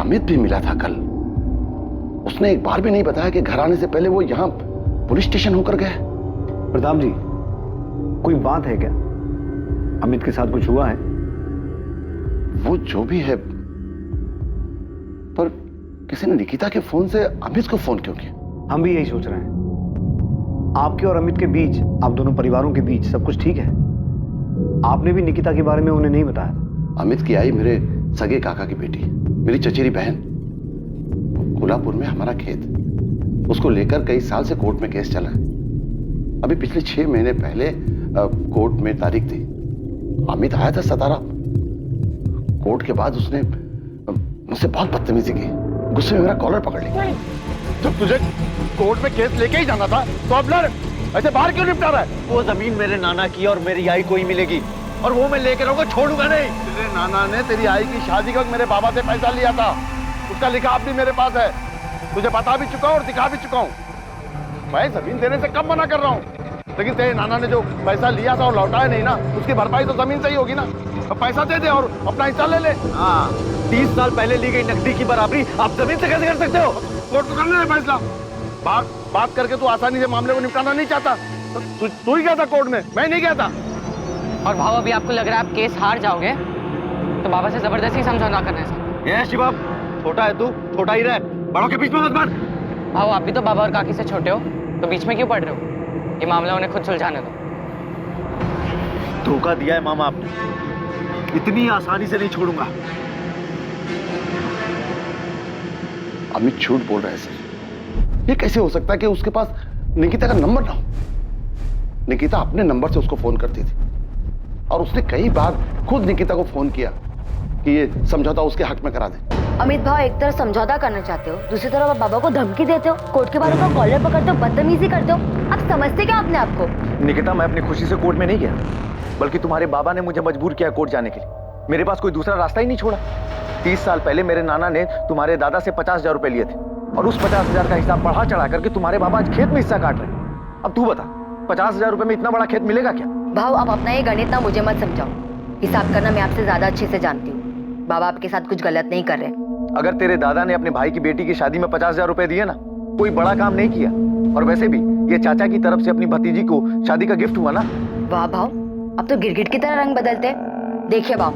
अमित भी मिला था कल, उसने एक बार भी नहीं बताया कि घर आने से पहले वो यहां पुलिस स्टेशन होकर गए। प्रताप जी, कोई बात है क्या? अमित के साथ कुछ हुआ है? वो जो भी है, पर किसी ने निकिता के फोन से अमित को फोन क्यों किया? हम भी यही सोच रहे हैं। आपके और अमित के बीच, आप दोनों परिवारों के बीच सब कुछ ठीक है? आपने भी निकिता के बारे में उन्हें नहीं बताया? अमित की आई मेरे सगे काका की बेटी, मेरी चचेरी बहन। कोल्हापुर में हमारा खेत, उसको लेकर कई साल से कोर्ट में केस चला है। अभी पिछले 6 महीने पहले कोर्ट में तारीख थी। अमित आया था सतारा। कोर्ट के बाद उसने मुझसे बहुत बदतमीजी की, गुस्से में मेरा कॉलर पकड़ लिया। जब तुझे कोर्ट में केस लेके ही जाना था तो अब लड़, ऐसे बाहर क्यों निपटा रहा है? वो जमीन मेरे नाना की और मेरी आई को ही मिलेगी, और वो मैं लेकर रहूंगा, छोड़ूंगा नहीं। तेरे नाना ने तेरी आई की शादी का मेरे बाबा से पैसा लिया था, उसका लिखाव भी मेरे पास है। तुझे बता भी चुका हूं और दिखा भी चुका हूं। मैं जमीन देने से कब मना कर रहा हूं, लेकिन तेरे नाना ने जो पैसा लिया था और लौटाया नहीं ना, उसकी भरपाई तो जमीन से ही होगी ना। तो पैसा दे दे और अपना हिस्सा ले ले। 30 साल पहले ली गई नकदी की बराबरी आप जमीन से कैसे कर सकते हो? कोर्ट को करने दे फैसला। बात करके तू आसानी से मामले को निपटाना नहीं चाहता। तू ही गया था कोर्ट में, मैं नहीं गया था। और भाव अभी आपको लग रहा है आप केस हार जाओगे तो बाबा से जबरदस्ती समझौता करने से। ये शिवम, छोटा है तू, छोटा ही रह, बड़ों के बीच में मत बढ़। भाव आप भी तो बाबा और काकी से छोटे हो, तो बीच में क्यों पड़ रहे हो? ये मामला उन्हें खुद सुलझाने दो। धोखा दिया है मामा आपने, इतनी आसानी से नहीं छोड़ूंगा। अमित झूठ बोल रहा है सर। ये कैसे हो सकता है कि उसके पास निकिता का नंबर ना हो? निकिता अपने नंबर से उसको फोन करती थी और उसने कई बार खुद निकिता को फोन किया कि ये समझौता उसके हक में करा दे। अमित भाव, एक तरफ समझौता करना चाहते हो, दूसरी तरफ आप बाबा को धमकी देते हो, कोर्ट के बाद उनका कॉलर पकड़ते हो, बदतमीजी करते हो। आप समझते क्या अपने आप को? निकिता, मैं अपनी खुशी से कोर्ट में नहीं गया, बल्कि तुम्हारे बाबा ने मुझे मजबूर किया कोर्ट जाने के लिए। मेरे पास कोई दूसरा रास्ता ही नहीं छोड़ा। 30 साल पहले मेरे नाना ने तुम्हारे दादा से 50,000 रुपए लिए थे, और उस 50,000 का हिसाब बढ़ा चढ़ा करके तुम्हारे बाबा आज खेत में हिस्सा काट रहे हैं। अब तू बता, 50,000 रुपए में इतना बड़ा खेत मिलेगा क्या? भाव, आप अपना ये गणित ना मुझे मत समझाओ। हिसाब करना मैं आपसे ज्यादा अच्छे से जानती हूँ। बाबा आपके साथ कुछ गलत नहीं कर रहे। अगर तेरे दादा ने अपने भाई की बेटी की शादी में 50,000 रुपए दिए ना, कोई बड़ा काम नहीं किया। और वैसे भी ये चाचा की तरफ से अपनी भतीजी को शादी का गिफ्ट हुआ ना। वाह भाव, अब तो गिरगिट की तरह रंग बदलते। देखिए भाव,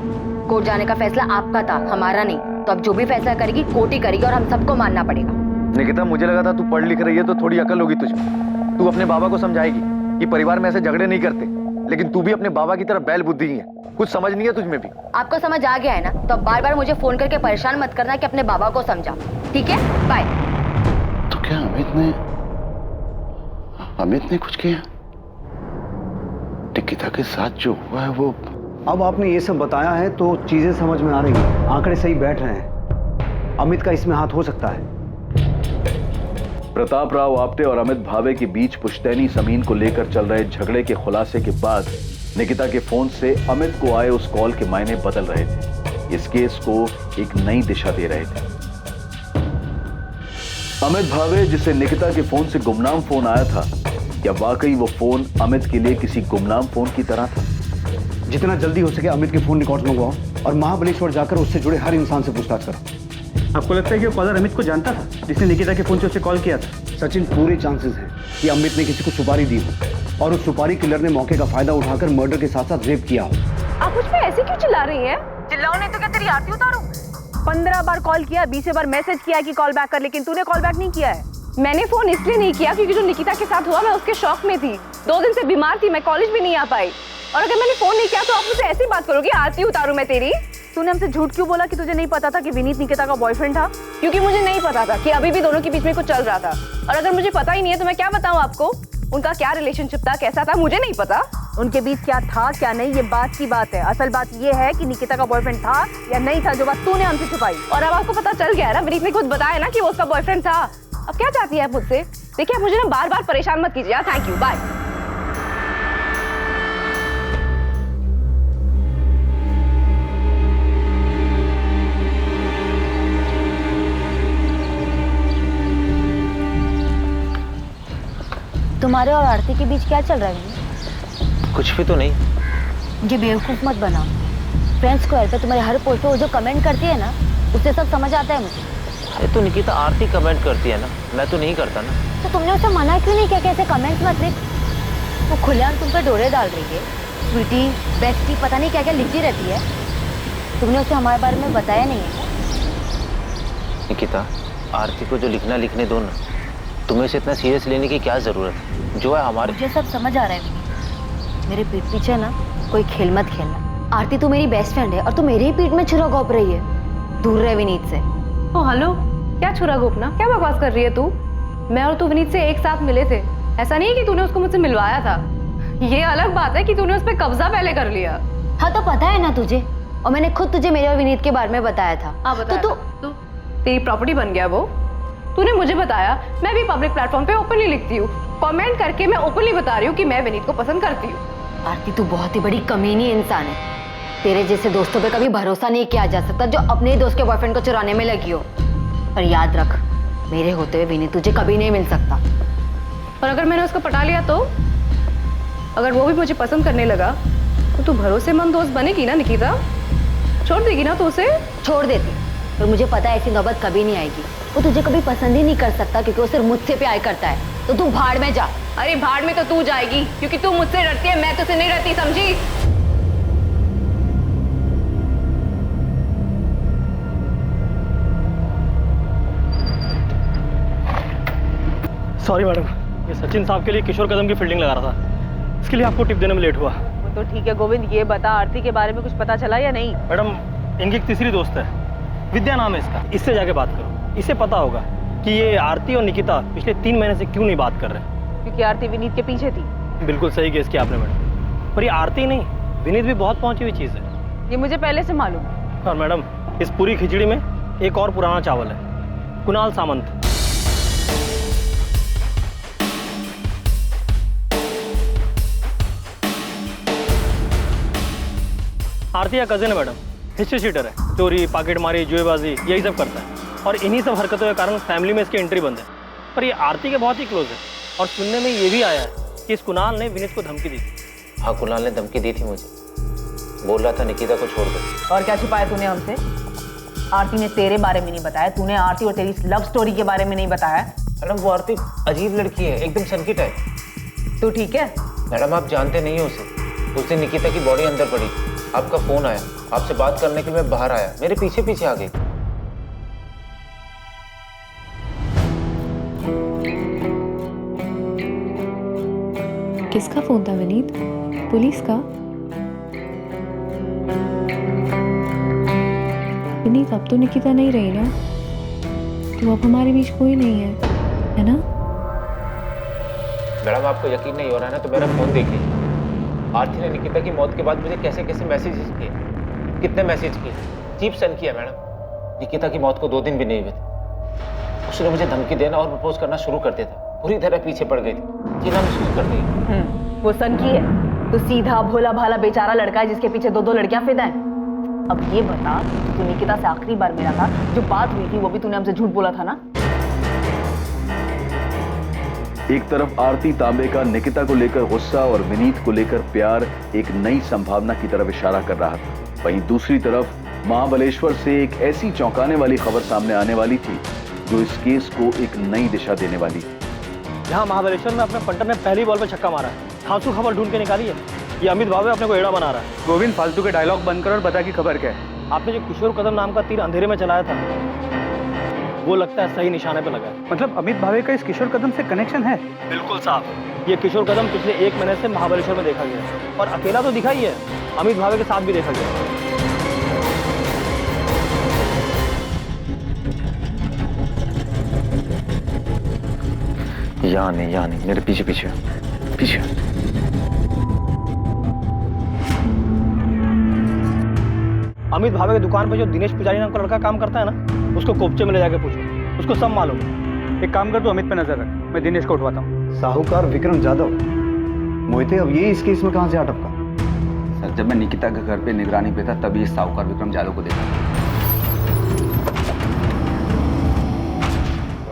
कोर्ट जाने का फैसला आपका था, हमारा नहीं। तो अब जो भी फैसला करेगी कोर्ट ही करेगी और हम सबको मानना पड़ेगा। निकिता, मुझे लगा था तू पढ़ लिख रही है तो थोड़ी अकल होगी तुझमें। तू अपने बाबा को समझाएगी कि परिवार में ऐसे झगड़े नहीं करते, लेकिन तू भी अपने बाबा की तरह बैल बुद्धि ही है, कुछ समझ नहीं है तुझमें भी। आपको समझ आ गया है ना, तो अब बार बार मुझे फोन करके परेशान मत करना कि अपने बाबा को समझाओ, ठीक है? बाय। तो क्या अमित ने कुछ किया? निकिता के साथ जो हुआ है वो। अब आपने ये सब बताया है तो चीजें समझ में आ रही हैं, आंकड़े सही बैठ रहे हैं। अमित का इसमें हाथ हो सकता है। प्रताप राव आप्टे और अमित भावे के बीच पुश्तैनी जमीन को लेकर चल रहे झगड़े के खुलासे के बाद निकिता के फोन से अमित को आए उस कॉल के मायने बदल रहे थे, इस केस को एक नई दिशा दे रहे थे। अमित भावे, जिसे निकिता के फोन से गुमनाम फोन आया था, क्या वाकई वो फोन अमित के लिए किसी गुमनाम फोन की तरह था? जितना जल्दी हो सके अमित के फोन रिकॉर्ड मंगवाओ और महाबलेश्वर जाकर उससे जुड़े हर इंसान से पूछताछ करो। आपको लगता है कि वो कॉलर अमित को जानता था जिसने निकिता के फोन से उसे कॉल किया था? सचिन, पूरे चांसेस हैं कि अमित ने किसी को सुपारी दी हो और उस सुपारी किलर ने मौके का फायदा उठाकर मर्डर के साथ साथ रेप किया हो। आप मुझ पे ऐसे क्यों चिल्ला रही हैं? चिल्लाओ नहीं तो क्या तेरी आरती उतारूं? 15 बार कॉल किया, 20 बार मैसेज किया कि कॉल बैक कर, लेकिन तूने कॉल बैक नहीं किया है। मैंने फोन इसलिए नहीं किया क्योंकि जो निकिता के साथ हुआ मैं उसके शौक में थी। 2 दिन से बीमार थी, मैं कॉलेज भी नहीं आ पाई। और अगर मैंने फोन नहीं किया तो आप मुझसे ऐसी बात करोगे, आरती उतारूं मैं तेरी? तूने हमसे झूठ क्यों बोला कि तुझे नहीं पता था कि विनीत निकिता का बॉयफ्रेंड था? क्योंकि मुझे नहीं पता था कि अभी भी दोनों के बीच में कुछ चल रहा था। और अगर मुझे पता ही नहीं है तो मैं क्या बताऊं आपको? उनका क्या रिलेशनशिप था, कैसा था, मुझे नहीं पता। उनके बीच क्या था क्या नहीं, ये बात की बात है। असल बात ये है कि निकिता का बॉयफ्रेंड था या नहीं था, जो बात तूने हमसे छुपाई। और अब आपको पता चल गया है ना, विनीत ने खुद बताया ना कि वो उसका बॉयफ्रेंड था। अब क्या चाहती है आप मुझसे? देखिए, आप मुझे ना बार बार परेशान मत कीजिए। Thank you, bye. तुम्हारे और आरती के बीच क्या चल रहा है? कुछ भी तो नहीं। मुझे बेवकूफ मत बना। फ्रेंड्स स्क्वायर पे तुम्हारे हर पोस्ट पे वो जो कमेंट करती है ना, उससे सब समझ आता है मुझे। अरे तो निकिता आरती कमेंट करती है ना, मैं तो नहीं करता ना। तो तुमने उसे मना क्यों नहीं किया कि ऐसे कमेंट्स मत लिख? वो खुलेआम तुम पे डोरे डाल रही है। स्वीटी, बेस्टी, पता नहीं क्या क्या लिखती रहती है। तुमने उसे हमारे बारे में बताया नहीं है। निकिता, आरती को जो लिखना लिखने दो ना, तुम्हें इसे इतना सीरियस लेने की क्या जरूरत है? जो है हमारे। मुझे सब समझ आ रहा है विनीत। मेरे पीठ पीछे ना कोई खेल मत खेलना। आरती तू मेरी बेस्ट फ्रेंड है और तू मेरे ही पीठ में छुरा घोंप रही है। दूर रहे विनीत से। ओ हेलो, क्या छुरा घोंपना? क्या बकवास कर रही है तू? मैं और तू विनीत से एक साथ मिले थे। ऐसा नहीं है कि तूने उसको मुझसे मिलवाया था। ये अलग बात है कि तूने उस पर कब्जा पहले कर लिया। हाँ तो पता है ना तुझे, और मैंने खुद तुझे मेरे और विनीत के बारे में बताया था। हाँ बताया। तो तू तेरी प्रॉपर्टी बन गया वो। तूने मुझे बताया, मैं भी पब्लिक प्लेटफॉर्म पे ओपनली लिखती हूँ, कमेंट करके मैं ओपनली बता रही हूँ कि मैं विनीत को पसंद करती हूँ। आरती तू बहुत ही बड़ी कमीनी इंसान है। तेरे जैसे दोस्तों पे कभी भरोसा नहीं किया जा सकता जो अपने ही दोस्त के बॉयफ्रेंड को चुराने में लगी हो। पर याद रख, मेरे होते हुए विनीत तुझे कभी नहीं मिल सकता। और अगर मैंने उसको पटा लिया तो? अगर वो भी मुझे पसंद करने लगा तो तू भरोसेमंद दोस्त बनेगी ना निकिता? छोड़ देगी ना तू उसे? छोड़ देती, पर मुझे पता है ऐसी नौबत कभी नहीं आएगी। वो तुझे कभी पसंद ही नहीं कर सकता क्योंकि वो सिर्फ मुझसे प्यार करता है। तो तू भाड़ में जा। अरे भाड़ में तो तू जाएगी क्योंकि तू मुझसे डरती है, मैं तुझसे नहीं डरती, समझी? सॉरी मैडम, ये सचिन साहब के लिए किशोर कदम की फील्डिंग लगा रहा था, इसके लिए आपको टिप देने में लेट हुआ। वो तो ठीक है गोविंद, ये बता आरती के बारे में कुछ पता चला या नहीं? मैडम, इनकी एक तीसरी दोस्त है, विद्या नाम है इसका। इससे जाके बात करो, इसे पता होगा कि ये आरती और निकिता पिछले 3 महीने से क्यों नहीं बात कर रहे। क्योंकि आरती विनीत के पीछे थी। बिल्कुल सही गेस किया आपने मैडम, पर ये आरती नहीं, विनीत भी बहुत पहुंची हुई चीज है। ये मुझे पहले से मालूम है। और मैडम, इस पूरी खिचड़ी में एक और पुराना चावल है, कुणाल सामंत। आरती का कजिन है मैडम, हिस्ट्री शीटर है, चोरी, पॉकेटमारी, जुएबाजी यही सब करता है। और इन्हीं सब हरकतों के कारण फैमिली में इसकी एंट्री बंद है। पर ये आरती के बहुत ही क्लोज है। और सुनने में ये भी आया है कि इस कुणाल ने विनीत को धमकी दी थी। हाँ, कुणाल ने धमकी दी थी मुझे, बोल रहा था निकिता को छोड़ दो। और क्या छुपाया तूने हमसे? आरती ने तेरे बारे में नहीं बताया, तूने आरती और तेरी लव स्टोरी के बारे में नहीं बताया। मैडम, वो आरती अजीब लड़की है, एकदम सनकी टाइप। तू ठीक है? मैडम, आप जानते नहीं हो उसे। उस दिन निकिता की बॉडी अंदर पड़ी, आपका फोन आया, आपसे बात करने के लिए मैं बाहर आया, मेरे पीछे पीछे आ गई। किसका फोन था विनीत? पुलिस का? विनीत, अब तो निकिता नहीं रही ना, तो अब हमारे बीच कोई नहीं है ना? मैडम, आपको यकीन नहीं हो रहा है ना, तो मेरा फोन देखिए। आरती ने निकिता की मौत के बाद मुझे कैसे कैसे मैसेजेस किए, कितने मैसेज किए, चीप सन किया मैडम। निकिता की मौत को 2 दिन भी नहीं हुए थे, उसने मुझे धमकी देना और प्रपोज करना शुरू कर दिया था। पूरी तरह पीछे पड़ गई थी, जीना महसूस कर रही। वो सन की है तो सीधा भोला भाला बेचारा लड़का है जिसके पीछे 2 लड़कियां फिदा हैं। अब ये बता, तू निकिता से आखिरी बार मिला था, जो बात हुई थी वो भी तूने हमसे झूठ बोला था ना? एक तरफ आरती तांबे का निकिता को लेकर गुस्सा और विनीत को लेकर प्यार एक नई संभावना की तरफ इशारा कर रहा था, वहीं दूसरी तरफ महाबलेश्वर से एक ऐसी चौंकाने वाली खबर सामने आने वाली थी जो इस केस को एक नई दिशा देने वाली थी। यहाँ महाबलेश्वर में अपने पंटर ने पहली बॉल पे छक्का मारा है, धांसू खबर ढूंढ के निकाली है। ये अमित भावे अपने को एड़ा बना रहा है। गोविंद, फालतू के डायलॉग बंद कर और बता की खबर क्या है। आपने जो किशोर कदम नाम का तीर अंधेरे में चलाया था, वो लगता है सही निशाने पे लगा है। मतलब अमित भावे का इस किशोर कदम से कनेक्शन है? बिल्कुल साहब, ये किशोर कदम पिछले 1 महीने से महाबलेश्वर में देखा गया है, और अकेला तो दिखा ही है, अमित भावे के साथ भी देखा गया है। यहाँ नहीं, मेरे पीछे पीछे। अमित भावे की दुकान पे जो दिनेश पुजारी नाम का लड़का काम करता है ना, उसको कोपचे में ले जाके पूछो, उसको सब मालूम है। एक काम कर, तू अमित पे नजर रख, मैं दिनेश को उठवाता हूँ। साहूकार विक्रम जाधव, मोहिते अब ये इस केस में कहां से अटका? सर, जब मैं निकिता के घर पे निगरानी पे था तभी इस साहूकार विक्रम जाधव को देखा।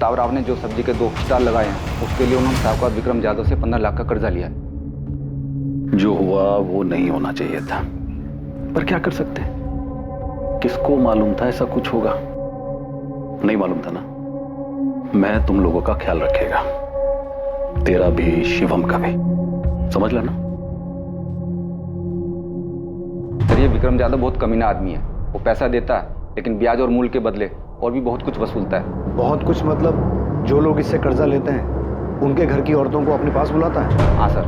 तावराव ने जो सब्जी के 2 स्टॉल लगाए हैं उसके लिए उन्होंने साहूकार विक्रम जाधव से 15 लाख का कर्जा लिया है। जो हुआ वो नहीं होना चाहिए था, पर क्या कर सकते हैं? किसको मालूम था ऐसा कुछ होगा? नहीं मालूम था ना। मैं तुम लोगों का ख्याल रखेगा, तेरा भी शिवम का भी, समझ लेना। सर, ये विक्रम जाधव बहुत कमीना आदमी है। वो पैसा देता है लेकिन ब्याज और मूल के बदले और भी बहुत कुछ वसूलता है। बहुत कुछ मतलब जो लोग इससे कर्जा लेते हैं उनके घर की औरतों को अपने पास बुलाता है? हाँ सर,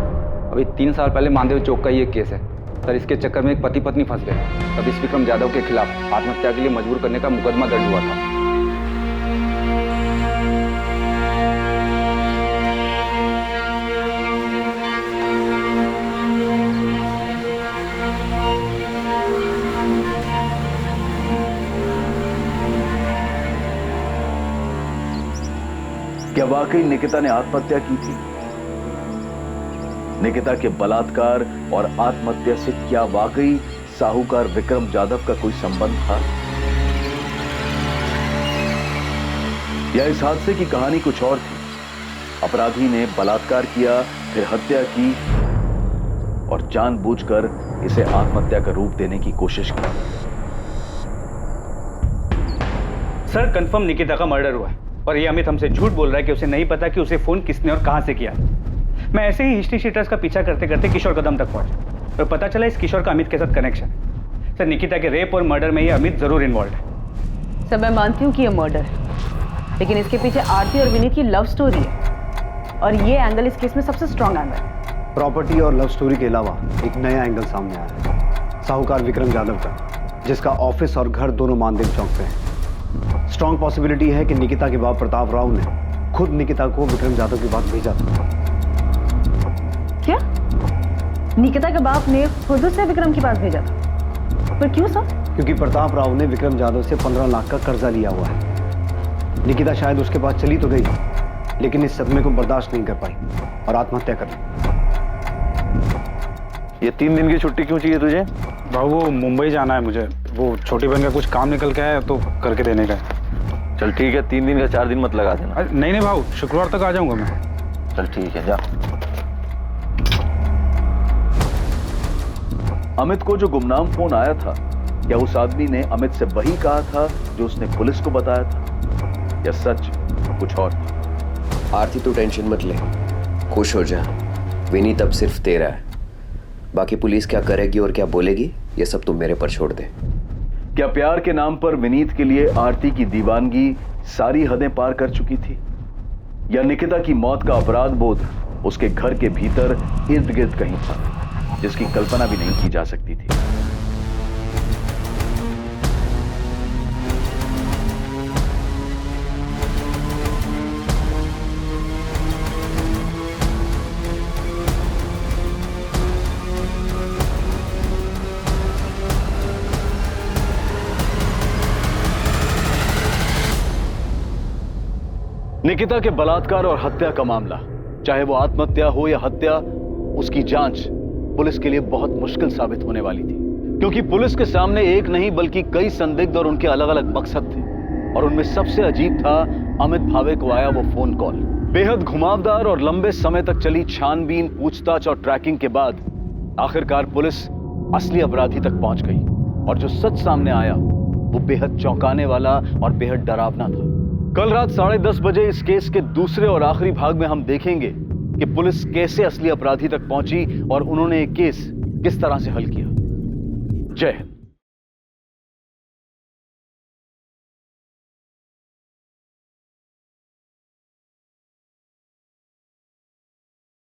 अभी 3 साल पहले मानदेव चौक का ये केस है सर। इसके चक्कर में एक पति पत्नी फंस गए, तब इस विक्रम जाधव के खिलाफ आत्महत्या के लिए मजबूर करने का मुकदमा दर्ज हुआ था। क्या वाकई निकिता ने आत्महत्या की थी? निकिता के बलात्कार और आत्महत्या से क्या वाकई साहूकार विक्रम जाधव का कोई संबंध था? या इस हादसे की कहानी कुछ और थी? अपराधी ने बलात्कार किया, फिर हत्या की और जानबूझकर इसे आत्महत्या का रूप देने की कोशिश की। सर, कंफर्म निकिता का मर्डर हुआ है और ये अमित हमसे झूठ बोल रहा है कि उसे नहीं पता कि उसे फोन किसने और कहां से किया। मैं ऐसे ही हिस्ट्री शीटर्स का पीछा करते करते किशोर कदम तक पहुंचा और पता चला इस किशोर का अमित के साथ कनेक्शन है। सर, निकिता के रेप और मर्डर में ये अमित जरूर इन्वॉल्व है। सर, मैं मानती हूँ कि ये मर्डर है, लेकिन इसके पीछे आरती और विनीत की लव स्टोरी है और ये एंगल इस केस में सबसे स्ट्रॉन्ग एंगल है। प्रॉपर्टी और लव स्टोरी के अलावा एक नया एंगल सामने आया है, साहूकार विक्रम जाधव का, जिसका ऑफिस और घर दोनों मानदेव चौक पे है। स्ट्रॉन्ग पॉसिबिलिटी है कि निकिता के बाप प्रताप राव ने खुद निकिता को विक्रम जाधव के पास भेजा था। क्या? निकिता के बाप ने खुद से विक्रम के पास भेजा था? पर क्यों सर? क्योंकि प्रताप राव ने विक्रम जाधव से 15 लाख का कर्जा लिया हुआ है। निकिता शायद उसके पास चली तो गई, लेकिन इस सदमे को बर्दाश्त नहीं कर पाई और आत्महत्या कर ली। ये 3 दिन की छुट्टी क्यों चाहिए तुझे? भाऊ, वो मुंबई जाना है मुझे। वो छोटी बहन का कुछ काम निकल के आया तो करके देने का है। चल ठीक है, 3 दिन का 4 दिन मत लगा देना। नहीं भाऊ, शुक्रवार तक आ जाऊंगा मैं। चल ठीक है, जा। अमित को जो गुमनाम फोन आया था, क्या उस आदमी ने अमित से वही कहा था जो उसने पुलिस को बताया था, या सच कुछ और था? आरती, तू टेंशन मत ले, खुश हो जा। विनीत अब सिर्फ तेरा है, बाकी पुलिस क्या करेगी और क्या बोलेगी ये सब तुम मेरे पर छोड़ दे। क्या प्यार के नाम पर विनीत के लिए आरती की दीवानगी सारी हदें पार कर चुकी थी, या निकिता की मौत का अपराध बोध उसके घर के भीतर इर्द गिर्द कहीं था, जिसकी कल्पना भी नहीं की जा सकती थी? निकिता के बलात्कार और हत्या का मामला, चाहे वो आत्महत्या हो या हत्या, उसकी जांच पुलिस के लिए बहुत मुश्किल साबित होने वाली थी, क्योंकि पुलिस के सामने एक नहीं बल्कि कई संदिग्ध और उनके अलग अलग मकसद थे। और उनमें सबसे अजीब था अमित भावे को आया वो फोन कॉल। बेहद घुमावदार और लंबे समय तक चली छानबीन, पूछताछ और ट्रैकिंग के बाद आखिरकार पुलिस असली अपराधी तक पहुंच गई और जो सच सामने आया वो बेहद चौंकाने वाला और बेहद डरावना था। कल रात 10:30 बजे इस केस के दूसरे और आखिरी भाग में हम देखेंगे कि पुलिस कैसे असली अपराधी तक पहुंची और उन्होंने ये केस किस तरह से हल किया। जय हिंद।